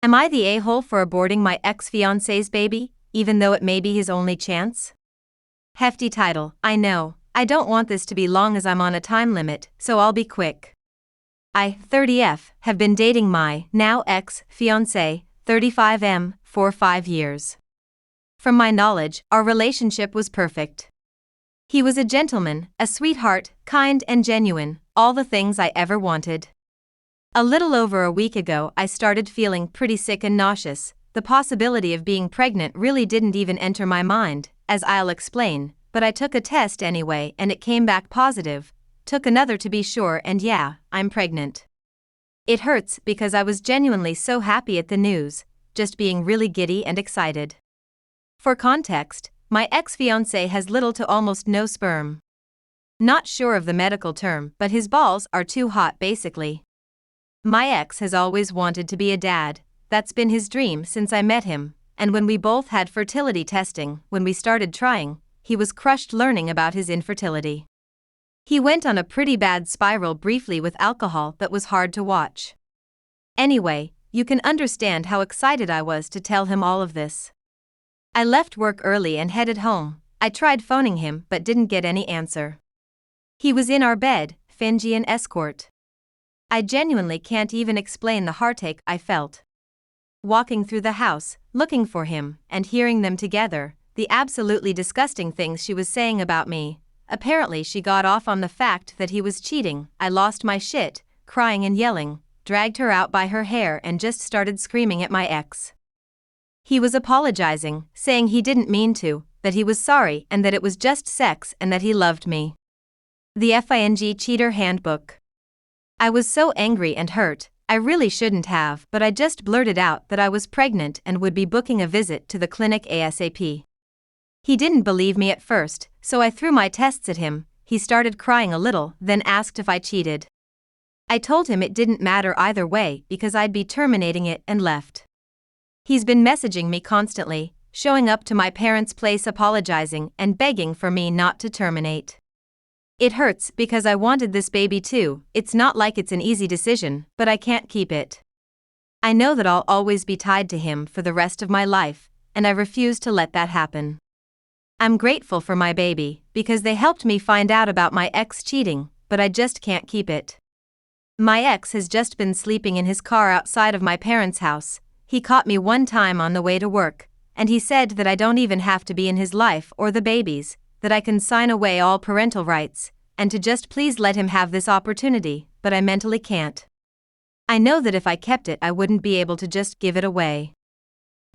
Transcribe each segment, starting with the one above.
Am I the a-hole for aborting my ex-fiancé's baby, even though it may be his only chance? Hefty title, I know. I don't want this to be long as I'm on a time limit, so I'll be quick. I, 30F, have been dating my, now ex-fiancé, 35M, for 5 years. From my knowledge, our relationship was perfect. He was a gentleman, a sweetheart, kind and genuine, all the things I ever wanted. A little over a week ago I started feeling pretty sick and nauseous. The possibility of being pregnant really didn't even enter my mind, as I'll explain, but I took a test anyway and it came back positive. Took another to be sure and yeah, I'm pregnant. It hurts because I was genuinely so happy at the news, just being really giddy and excited. For context, my ex-fiancé has little to almost no sperm. Not sure of the medical term, but his balls are too hot basically. My ex has always wanted to be a dad. That's been his dream since I met him, and when we both had fertility testing, when we started trying, he was crushed learning about his infertility. He went on a pretty bad spiral briefly with alcohol that was hard to watch. Anyway, you can understand how excited I was to tell him all of this. I left work early and headed home. I tried phoning him but didn't get any answer. He was in our bed, Finji and escort. I genuinely can't even explain the heartache I felt. Walking through the house, looking for him, and hearing them together, the absolutely disgusting things she was saying about me. Apparently she got off on the fact that he was cheating. I lost my shit, crying and yelling, dragged her out by her hair and just started screaming at my ex. He was apologizing, saying he didn't mean to, that he was sorry and that it was just sex and that he loved me. The FING Cheater Handbook. I was so angry and hurt. I really shouldn't have, but I just blurted out that I was pregnant and would be booking a visit to the clinic ASAP. He didn't believe me at first, so I threw my tests at him. He started crying a little, then asked if I cheated. I told him it didn't matter either way because I'd be terminating it and left. He's been messaging me constantly, showing up to my parents' place apologizing and begging for me not to terminate. It hurts because I wanted this baby too. It's not like it's an easy decision, but I can't keep it. I know that I'll always be tied to him for the rest of my life, and I refuse to let that happen. I'm grateful for my baby, because they helped me find out about my ex cheating, but I just can't keep it. My ex has just been sleeping in his car outside of my parents' house. He caught me one time on the way to work, and he said that I don't even have to be in his life or the baby's, that I can sign away all parental rights, and to just please let him have this opportunity, but I mentally can't. I know that if I kept it I wouldn't be able to just give it away.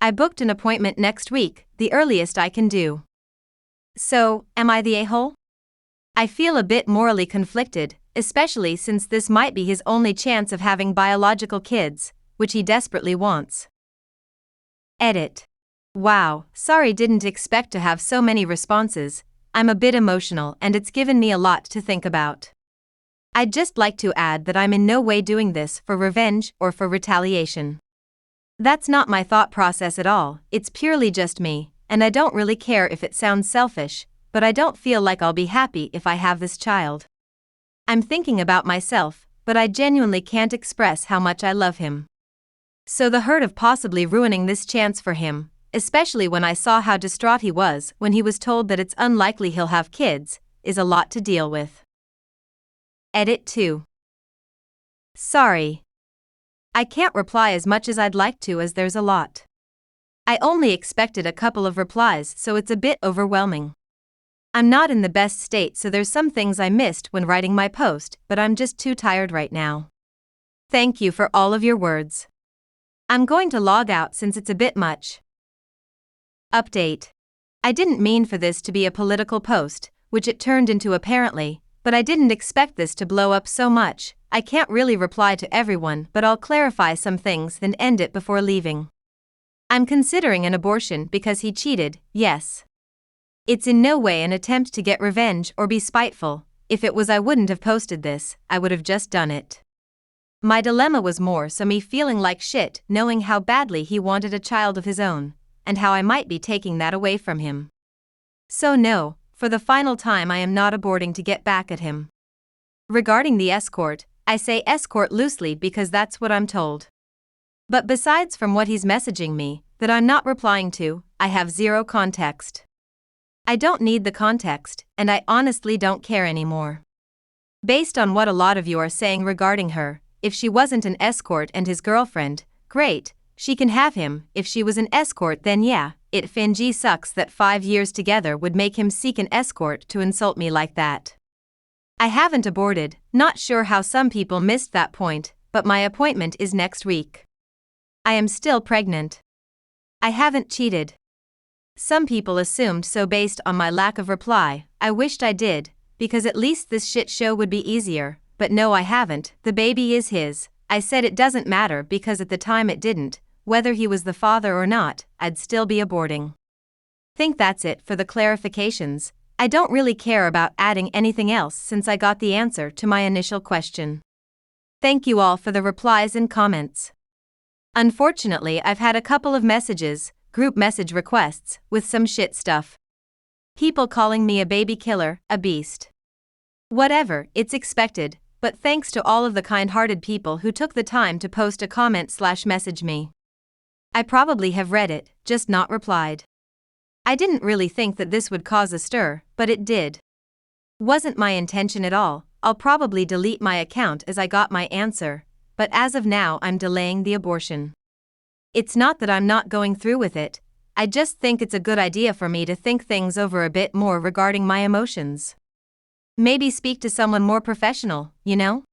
I booked an appointment next week, the earliest I can do. So, am I the a-hole? I feel a bit morally conflicted, especially since this might be his only chance of having biological kids, which he desperately wants. Edit. Wow, sorry, didn't expect to have so many responses. I'm a bit emotional and it's given me a lot to think about. I'd just like to add that I'm in no way doing this for revenge or for retaliation. That's not my thought process at all. It's purely just me, and I don't really care if it sounds selfish, but I don't feel like I'll be happy if I have this child. I'm thinking about myself, but I genuinely can't express how much I love him. So the hurt of possibly ruining this chance for him, especially when I saw how distraught he was when he was told that it's unlikely he'll have kids, is a lot to deal with. Edit 2. Sorry. I can't reply as much as I'd like to as there's a lot. I only expected a couple of replies, so it's a bit overwhelming. I'm not in the best state, so there's some things I missed when writing my post, but I'm just too tired right now. Thank you for all of your words. I'm going to log out since it's a bit much. Update. I didn't mean for this to be a political post, which it turned into apparently, but I didn't expect this to blow up so much. I can't really reply to everyone, but I'll clarify some things then end it before leaving. I'm considering an abortion because he cheated, yes. It's in no way an attempt to get revenge or be spiteful. If it was, I wouldn't have posted this, I would have just done it. My dilemma was more so me feeling like shit knowing how badly he wanted a child of his own, and how I might be taking that away from him. So no, for the final time I am not aborting to get back at him. Regarding the escort, I say escort loosely because that's what I'm told. But besides from what he's messaging me, that I'm not replying to, I have zero context. I don't need the context, and I honestly don't care anymore. Based on what a lot of you are saying regarding her, if she wasn't an escort and his girlfriend, great, she can have him. If she was an escort, then yeah, it fingy sucks that 5 years together would make him seek an escort to insult me like that. I haven't aborted, not sure how some people missed that point, but my appointment is next week. I am still pregnant. I haven't cheated. Some people assumed so based on my lack of reply. I wished I did, because at least this shit show would be easier, but no, I haven't. The baby is his. I said it doesn't matter because at the time it didn't, whether he was the father or not, I'd still be aborting. Think that's it for the clarifications. I don't really care about adding anything else since I got the answer to my initial question. Thank you all for the replies and comments. Unfortunately, I've had a couple of messages, group message requests, with some shit stuff. People calling me a baby killer, a beast. Whatever, it's expected, but thanks to all of the kind-hearted people who took the time to post a comment/message me. I probably have read it, just not replied. I didn't really think that this would cause a stir, but it did. Wasn't my intention at all. I'll probably delete my account as I got my answer, but as of now I'm delaying the abortion. It's not that I'm not going through with it, I just think it's a good idea for me to think things over a bit more regarding my emotions. Maybe speak to someone more professional, you know?